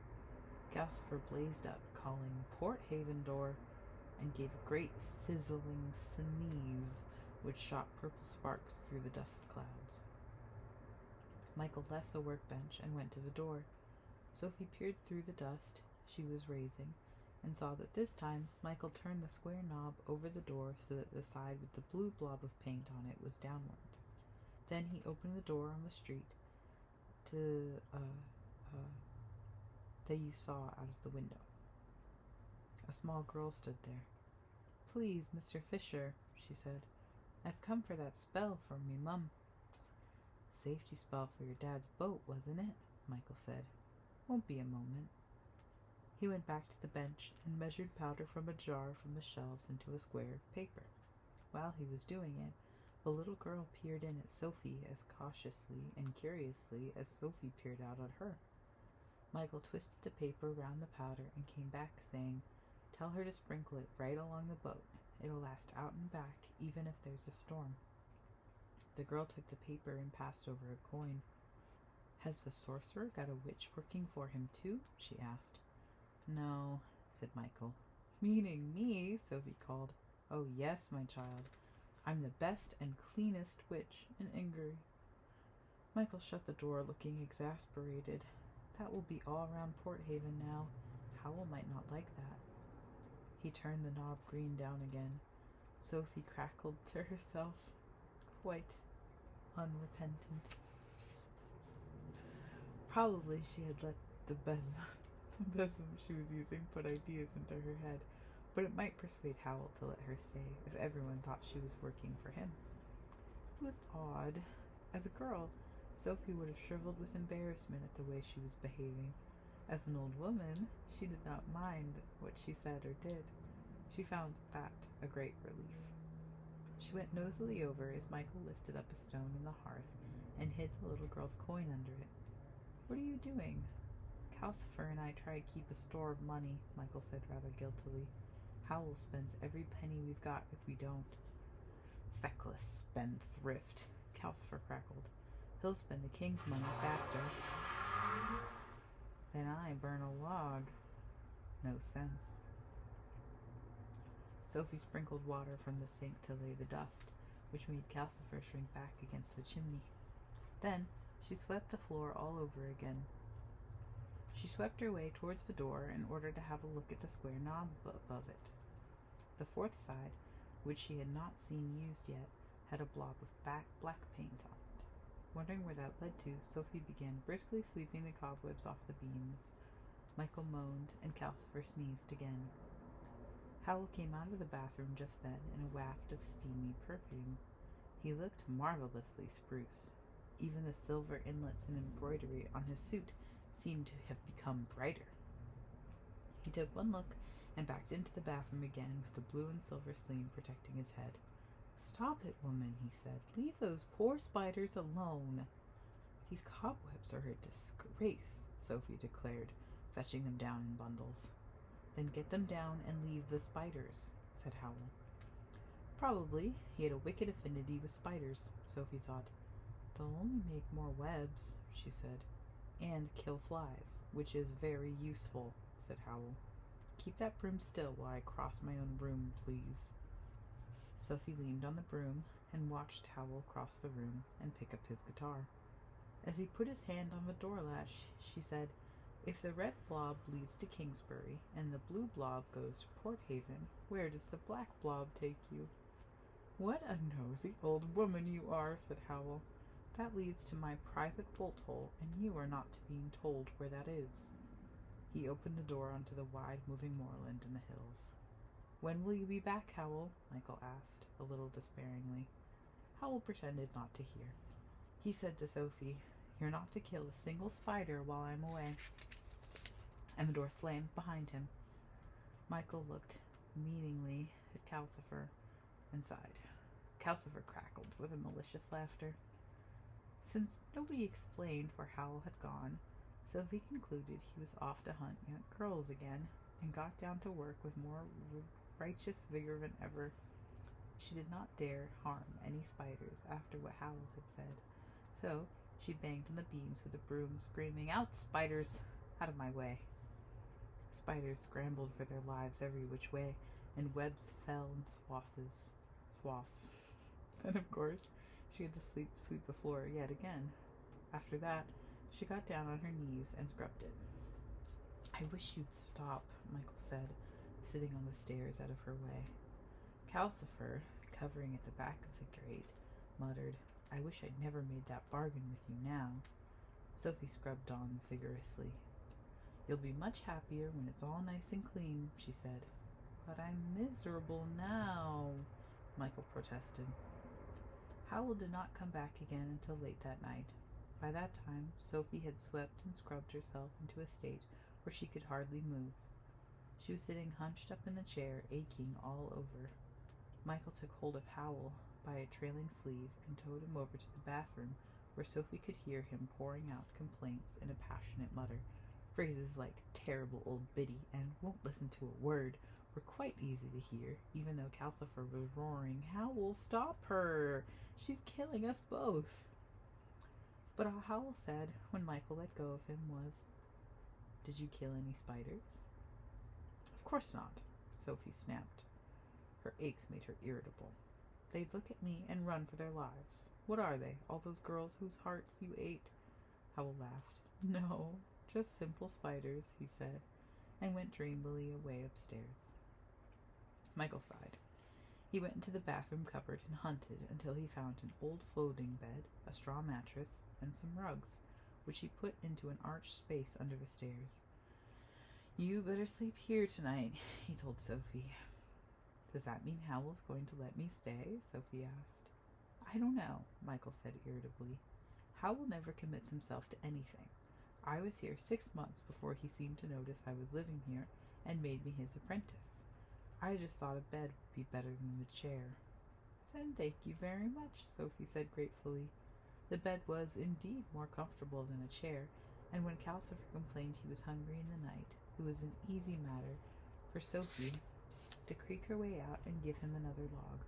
Calcifer blazed up, calling, "Port Haven door," and gave a great sizzling sneeze which shot purple sparks through the dust clouds. Michael left the workbench and went to the door. Sophie peered through the dust she was raising and saw that this time Michael turned the square knob over the door so that the side with the blue blob of paint on it was downward. Then he opened the door on the street to that you saw out of the window. A small girl stood there. "Please, Mr. Fisher," she said. "I've come for that spell from me mum." "Safety spell for your dad's boat, wasn't it?" Michael said. "Won't be a moment." He went back to the bench and measured powder from a jar from the shelves into a square of paper. While he was doing it, the little girl peered in at Sophie as cautiously and curiously as Sophie peered out at her. Michael twisted the paper round the powder and came back, saying, "Tell her to sprinkle it right along the boat. It'll last out and back, even if there's a storm." The girl took the paper and passed over a coin. "Has the sorcerer got a witch working for him too?" she asked. "No," said Michael. "Meaning me," Sophie called. "Oh yes, my child. I'm the best and cleanest witch in Ingery." Michael shut the door, looking exasperated. That will be all round Port Haven now. Howl might not like that. He turned the knob green down again. Sophie crackled to herself, quite unrepentant. Probably she had let the besom she was using put ideas into her head, but it might persuade Howl to let her stay if everyone thought she was working for him. It was odd. As a girl, Sophie would have shriveled with embarrassment at the way she was behaving. As an old woman, she did not mind what she said or did. She found that a great relief. She went nosily over as Michael lifted up a stone in the hearth and hid the little girl's coin under it. "What are you doing?" "Calcifer and I try to keep a store of money," Michael said rather guiltily. "Howl spends every penny we've got if we don't." "Feckless spendthrift," Calcifer crackled. "He'll spend the king's money faster than I burn a log. No sense." Sophie sprinkled water from the sink to lay the dust, which made Calcifer shrink back against the chimney. Then she swept the floor all over again. She swept her way towards the door in order to have a look at the square knob above it. The fourth side, which she had not seen used yet, had a blob of black paint on it. Wondering where that led to, Sophie began briskly sweeping the cobwebs off the beams. Michael moaned, and Calcifer sneezed again. Howl came out of the bathroom just then in a waft of steamy perfume. He looked marvelously spruce. Even the silver inlets and embroidery on his suit seemed to have become brighter. He took one look and backed into the bathroom again with the blue and silver sleeve protecting his head. "Stop it, woman," he said. "Leave those poor spiders alone." "These cobwebs are a disgrace," Sophie declared, fetching them down in bundles. "Then get them down and leave the spiders," said Howl. Probably he had a wicked affinity with spiders, Sophie thought. "They'll only make more webs," she said. "And kill flies, which is very useful," said Howl. "Keep that broom still while I cross my own room, please." Sophie leaned on the broom and watched Howl cross the room and pick up his guitar. As he put his hand on the door latch, she said, If the red blob leads to Kingsbury and the blue blob goes to Port Haven, where does the black blob take you?" "What a nosy old woman you are," said Howl. "That leads to my private bolt hole, and you are not being told where that is." He opened the door onto the wide moving moorland and the hills. "When will you be back, Howl?" Michael asked, a little despairingly. Howl pretended not to hear. He said to Sophie, "You're not to kill a single spider while I'm away." And the door slammed behind him. Michael looked meaningly at Calcifer and sighed. Calcifer crackled with a malicious laughter. Since nobody explained where Howl had gone, Sophie concluded he was off to hunt young girls again, and got down to work with more righteous vigor than ever. She did not dare harm any spiders after what Howl had said, so she banged on the beams with a broom, screaming, "Out, spiders! Out of my way!" Spiders scrambled for their lives every which way, and webs fell in swaths. Then, of course, she had to sweep the floor yet again. After that, she got down on her knees and scrubbed it. "I wish you'd stop," Michael said, sitting on the stairs out of her way. Calcifer, covering at the back of the grate, muttered, "I wish I'd never made that bargain with you now." Sophie scrubbed on vigorously. "You'll be much happier when it's all nice and clean," she said. "But I'm miserable now," Michael protested. Howl did not come back again until late that night. By that time, Sophie had swept and scrubbed herself into a state where she could hardly move. She was sitting hunched up in the chair, aching all over. Michael took hold of Howl by a trailing sleeve and towed him over to the bathroom, where Sophie could hear him pouring out complaints in a passionate mutter. Phrases like "terrible old biddy" and "won't listen to a word" were quite easy to hear, even though Calcifer was roaring, "Howl, stop her! She's killing us both!" But all Howl said, when Michael let go of him, was, "Did you kill any spiders?" "Of course not," Sophie snapped. Her aches made her irritable. "They'd look at me and run for their lives. What are they, all those girls whose hearts you ate?" Howl laughed. "No, just simple spiders," he said, and went dreamily away upstairs. Michael sighed. He went into the bathroom cupboard and hunted until he found an old folding bed, a straw mattress, and some rugs, which he put into an arched space under the stairs. "You better sleep here tonight," he told Sophie. "Does that mean Howl's going to let me stay?" Sophie asked. "I don't know," Michael said irritably. "Howl never commits himself to anything. I was here 6 months before he seemed to notice I was living here and made me his apprentice. I just thought a bed would be better than the chair." "Then thank you very much," Sophie said gratefully. The bed was indeed more comfortable than a chair, and when Calcifer complained he was hungry in the night, it was an easy matter for Sophie to creak her way out and give him another log.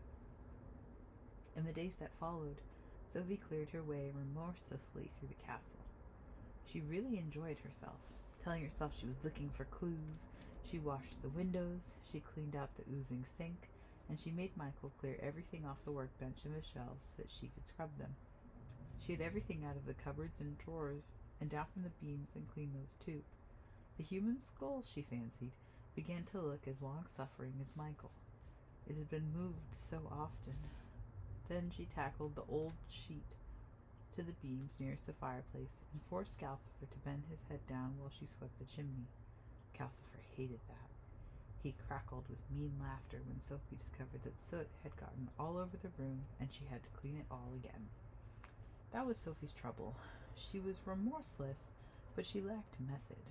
In the days that followed, Sophie cleared her way remorselessly through the castle. She really enjoyed herself, telling herself she was looking for clues. She washed the windows, she cleaned out the oozing sink, and she made Michael clear everything off the workbench and the shelves so that she could scrub them. She had everything out of the cupboards and drawers, and down from the beams and cleaned those too. The human skull, she fancied, began to look as long-suffering as Michael. It had been moved so often. Then she tackled the old sheet to the beams nearest the fireplace and forced Calcifer to bend his head down while she swept the chimney. Calcifer hated that. He crackled with mean laughter when Sophie discovered that soot had gotten all over the room and she had to clean it all again. That was Sophie's trouble. She was remorseless, but she lacked method.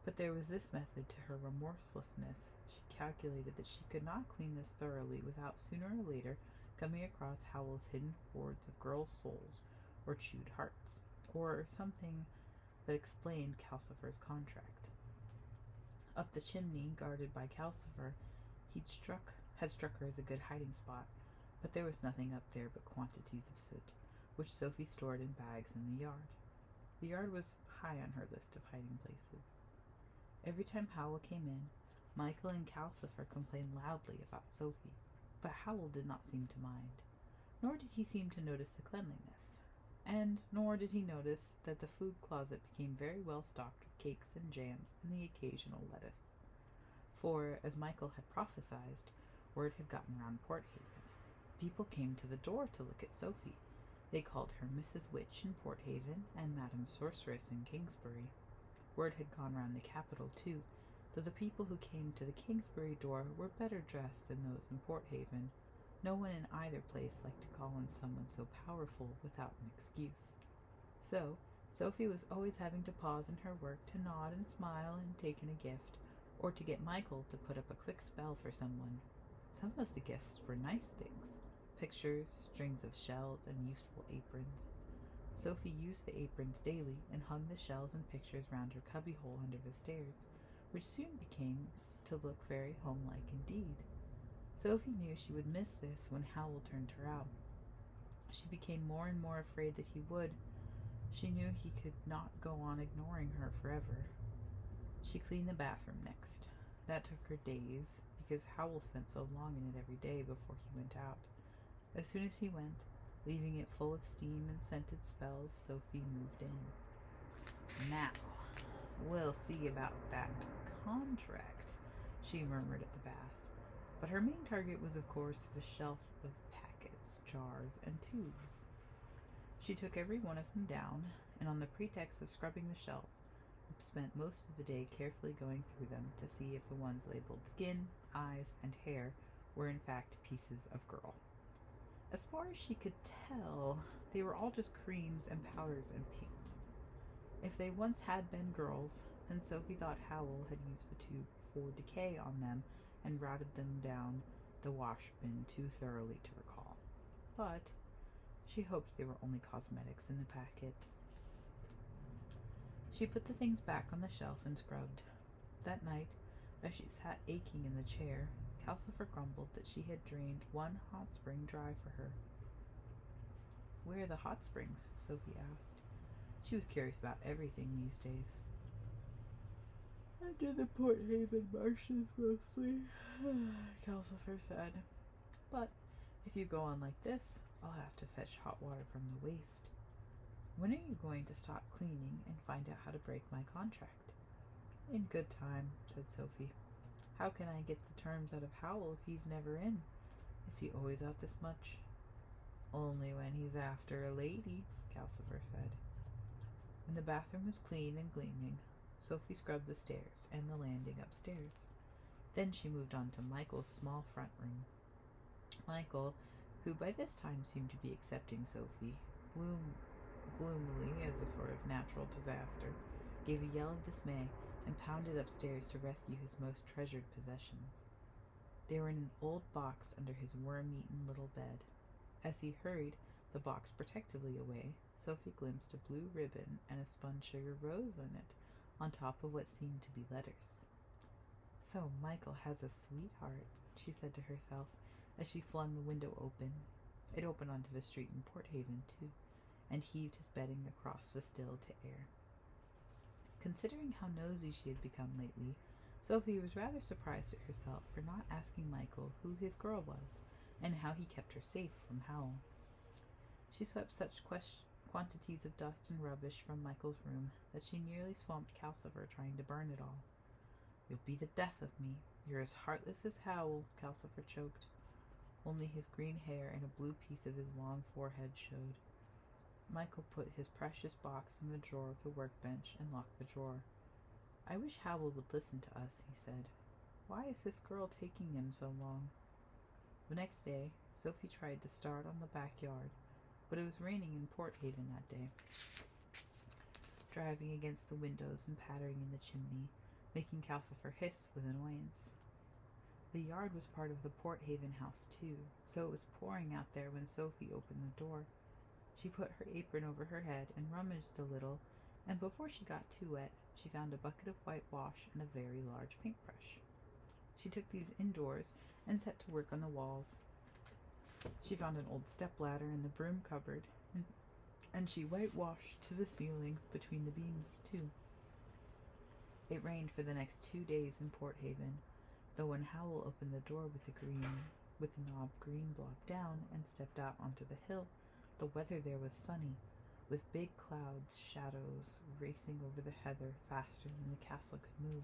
But there was this method to her remorselessness. She calculated that she could not clean this thoroughly without sooner or later coming across Howl's hidden hoards of girls' souls or chewed hearts, or something that explained Calcifer's contract. Up the chimney, guarded by Calcifer, had struck her as a good hiding spot, but there was nothing up there but quantities of soot, which Sophie stored in bags in the yard. The yard was high on her list of hiding places. Every time Howl came in, Michael and Calcifer complained loudly about Sophie, but Howl did not seem to mind, nor did he seem to notice the cleanliness. And nor did he notice that the food closet became very well stocked with cakes and jams and the occasional lettuce. For, as Michael had prophesied, word had gotten round Porthaven. People came to the door to look at Sophie. They called her Mrs. Witch in Porthaven and Madam Sorceress in Kingsbury. Word had gone round the capital, too, though the people who came to the Kingsbury door were better dressed than those in Porthaven. No one in either place liked to call on someone so powerful without an excuse. So, Sophie was always having to pause in her work to nod and smile and take in a gift, or to get Michael to put up a quick spell for someone. Some of the gifts were nice things: pictures, strings of shells, and useful aprons. Sophie used the aprons daily and hung the shells and pictures round her cubbyhole under the stairs, which soon became to look very homelike indeed. Sophie knew she would miss this when Howl turned her out. She became more and more afraid that he would. She knew he could not go on ignoring her forever. She cleaned the bathroom next. That took her days, because Howl spent so long in it every day before he went out. As soon as he went, leaving it full of steam and scented spells, Sophie moved in. "Now, we'll see about that contract," she murmured at the bath. But her main target was, of course, the shelf of packets, jars, and tubes. She took every one of them down, and on the pretext of scrubbing the shelf, spent most of the day carefully going through them to see if the ones labeled skin, eyes, and hair were in fact pieces of girl. As far as she could tell, they were all just creams and powders and paint. If they once had been girls, then Sophie thought Howl had used the tube for decay on them and routed them down the wash bin too thoroughly to recall. But she hoped they were only cosmetics in the packets. She put the things back on the shelf and scrubbed. That night, as she sat aching in the chair, Calcifer grumbled that she had drained one hot spring dry for her. "Where are the hot springs?" Sophie asked. She was curious about everything these days. "Under the Porthaven marshes, mostly," Calcifer said. "But if you go on like this, I'll have to fetch hot water from the waste. When are you going to stop cleaning and find out how to break my contract?" "In good time," said Sophie. "How can I get the terms out of Howl if he's never in? Is he always out this much?" "Only when he's after a lady," Calcifer said. When the bathroom was clean and gleaming, Sophie scrubbed the stairs and the landing upstairs. Then she moved on to Michael's small front room. Michael, who by this time seemed to be accepting Sophie gloomily as a sort of natural disaster, gave a yell of dismay and pounded upstairs to rescue his most treasured possessions. They were in an old box under his worm-eaten little bed. As he hurried the box protectively away, Sophie glimpsed a blue ribbon and a spun sugar rose on it, on top of what seemed to be letters. "So Michael has a sweetheart," she said to herself as she flung the window open. It opened onto the street in Porthaven, too, and heaved his bedding across the still to air. Considering how nosy she had become lately, Sophie was rather surprised at herself for not asking Michael who his girl was and how he kept her safe from Howl. She swept such quantities of dust and rubbish from Michael's room that she nearly swamped Calcifer trying to burn it all. "You'll be the death of me. You're as heartless as Howl," Calcifer choked. Only his green hair and a blue piece of his long forehead showed. Michael put his precious box in the drawer of the workbench and locked the drawer. "I wish Howl would listen to us," he said. "Why is this girl taking him so long?" The next day, Sophie tried to start on the backyard, but it was raining in Porthaven that day, driving against the windows and pattering in the chimney, making Calcifer hiss with annoyance. The yard was part of the Porthaven house, too, so it was pouring out there when Sophie opened the door. She put her apron over her head and rummaged a little, and before she got too wet, she found a bucket of whitewash and a very large paintbrush. She took these indoors and set to work on the walls. She found an old stepladder in the broom cupboard, and she whitewashed to the ceiling between the beams, too. It rained for the next 2 days in Porthaven, though when Howl opened the door with the knob green block down and stepped out onto the hill, the weather there was sunny, with big clouds, shadows racing over the heather faster than the castle could move.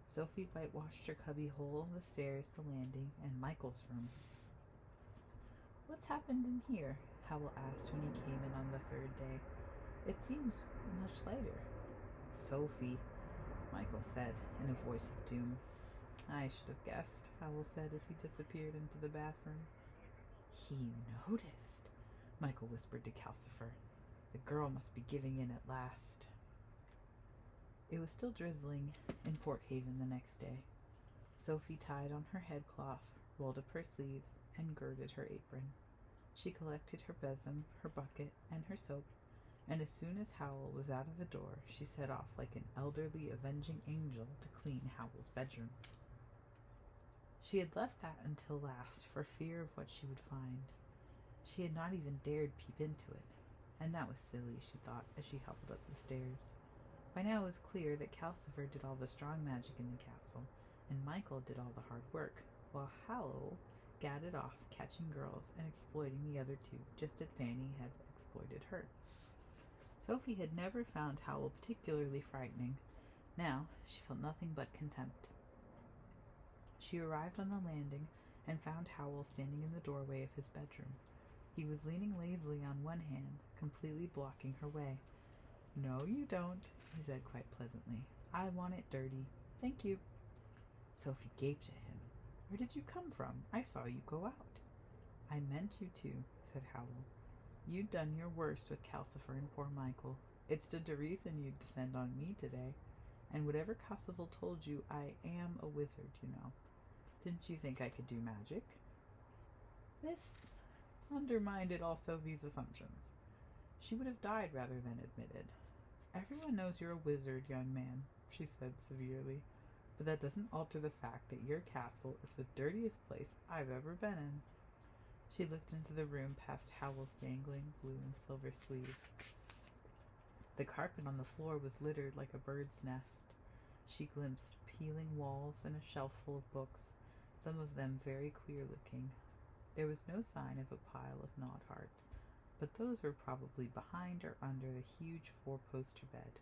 Sophie whitewashed her cubby hole, the stairs, the landing, and Michael's room. "What's happened in here?" Howl asked when he came in on the third day. "It seems much lighter." "Sophie," Michael said in a voice of doom. "I should have guessed," Howl said as he disappeared into the bathroom. "He noticed," Michael whispered to Calcifer. "The girl must be giving in at last." It was still drizzling in Port Haven the next day. Sophie tied on her headcloth, rolled up her sleeves, and girded her apron. She collected her besom, her bucket, and her soap, and as soon as Howl was out of the door, she set off like an elderly avenging angel to clean Howl's bedroom. She had left that until last for fear of what she would find. She had not even dared peep into it, and that was silly, she thought, as she hobbled up the stairs. By now it was clear that Calcifer did all the strong magic in the castle, and Michael did all the hard work, while Howl gadded off catching girls and exploiting the other two, just as Fanny had exploited her. Sophie had never found Howl particularly frightening. Now she felt nothing but contempt. She arrived on the landing and found Howl standing in the doorway of his bedroom. He was leaning lazily on one hand, completely blocking her way. "No, you don't," he said quite pleasantly. "I want it dirty. Thank you." Sophie gaped at him. "Where did you come from? I saw you go out." "I meant you to," said Howl. "You'd done your worst with Calcifer and poor Michael. It stood to reason you'd descend on me today. And whatever Calcifer told you, I am a wizard, you know. Didn't you think I could do magic?" This undermined all Sophie's assumptions. She would have died rather than admitted. "Everyone knows you're a wizard, young man," she said severely, "but that doesn't alter the fact that your castle is the dirtiest place I've ever been in." She looked into the room past Howl's dangling blue and silver sleeve. The carpet on the floor was littered like a bird's nest. She glimpsed peeling walls and a shelf full of books, some of them very queer-looking. There was no sign of a pile of gnawed hearts, but those were probably behind or under the huge four-poster bed.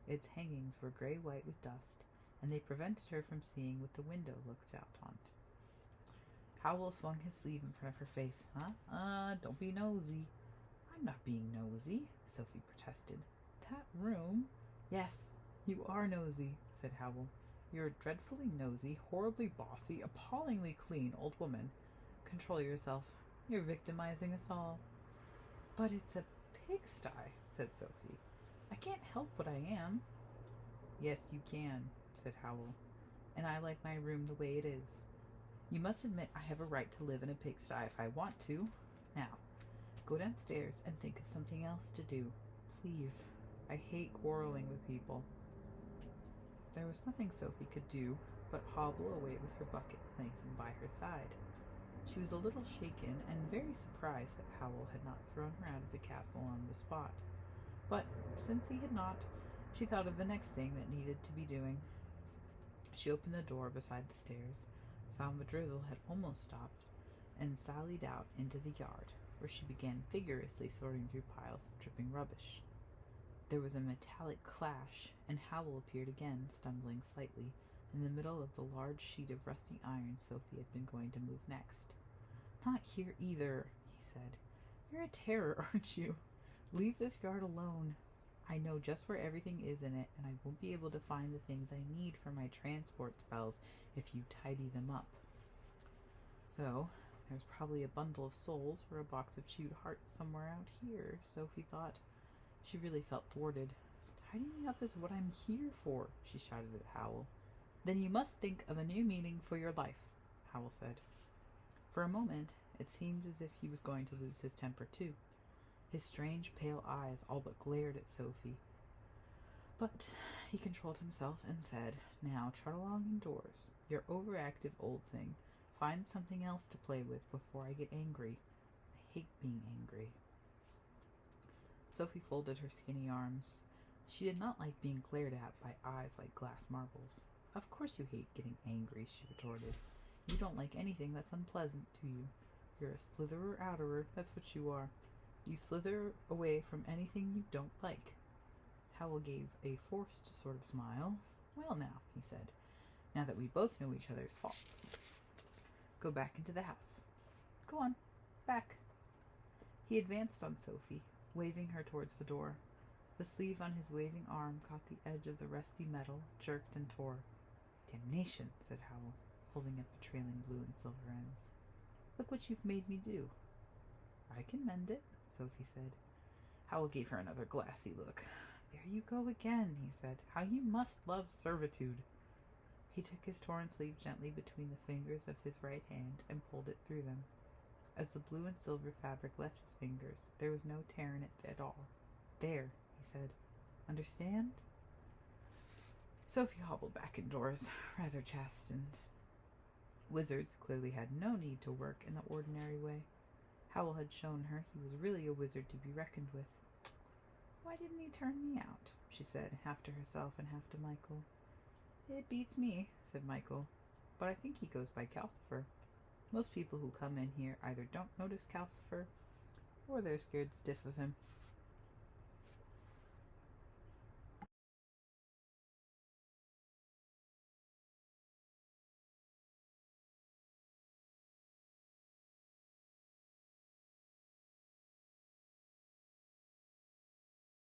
Its hangings were gray-white with dust, and they prevented her from seeing what the window looked out onto. Howl swung his sleeve in front of her face. Don't be nosy." "I'm not being nosy," Sophie protested. "That room—" "Yes, you are nosy," said Howl. "You're a dreadfully nosy, horribly bossy, appallingly clean old woman. Control yourself. You're victimizing us all." "But it's a pigsty," said Sophie. "I can't help what I am." "Yes, you can," said Howl. "And I like my room the way it is. You must admit I have a right to live in a pigsty if I want to. Now, go downstairs and think of something else to do. Please. I hate quarreling with people." There was nothing Sophie could do but hobble away with her bucket clanking by her side. She was a little shaken and very surprised that Howl had not thrown her out of the castle on the spot. But since he had not, she thought of the next thing that needed to be doing. She opened the door beside the stairs, found the drizzle had almost stopped, and sallied out into the yard, where she began vigorously sorting through piles of dripping rubbish. There was a metallic clash, and Howl appeared again, stumbling slightly, in the middle of the large sheet of rusty iron Sophie had been going to move next. "Not here either," he said. "You're a terror, aren't you? Leave this yard alone. I know just where everything is in it, and I won't be able to find the things I need for my transport spells if you tidy them up." So, there's probably a bundle of souls or a box of chewed hearts somewhere out here, Sophie thought. She really felt thwarted. "Tidying up is what I'm here for," she shouted at Howl. "Then you must think of a new meaning for your life," Howl said. For a moment, it seemed as if he was going to lose his temper too. His strange pale eyes all but glared at Sophie. But he controlled himself and said, "Now trot along indoors. You're overactive, old thing. Find something else to play with before I get angry. I hate being angry." Sophie folded her skinny arms. She did not like being glared at by eyes like glass marbles. "Of course you hate getting angry," she retorted. "You don't like anything that's unpleasant to you. You're a slitherer-outerer, that's what you are. You slither away from anything you don't like. Howl gave a forced sort of smile. Well now, he said, now that we both know each other's faults. Go back into the house. Go on, back. He advanced on Sophie, waving her towards the door. The sleeve on his waving arm caught the edge of the rusty metal, jerked and tore. Damnation, said Howl, holding up the trailing blue and silver ends. Look what you've made me do. I can mend it, Sophie said. Howl gave her another glassy look. There you go again, he said. How you must love servitude. He took his torn sleeve gently between the fingers of his right hand and pulled it through them. As the blue and silver fabric left his fingers, there was no tear in it at all. There, he said. Understand? Sophie hobbled back indoors, rather chastened. Wizards clearly had no need to work in the ordinary way. Howl had shown her he was really a wizard to be reckoned with. Why didn't he turn me out? She said, half to herself and half to Michael. It beats me, said Michael, but I think he goes by Calcifer. Most people who come in here either don't notice Calcifer, or they're scared stiff of him.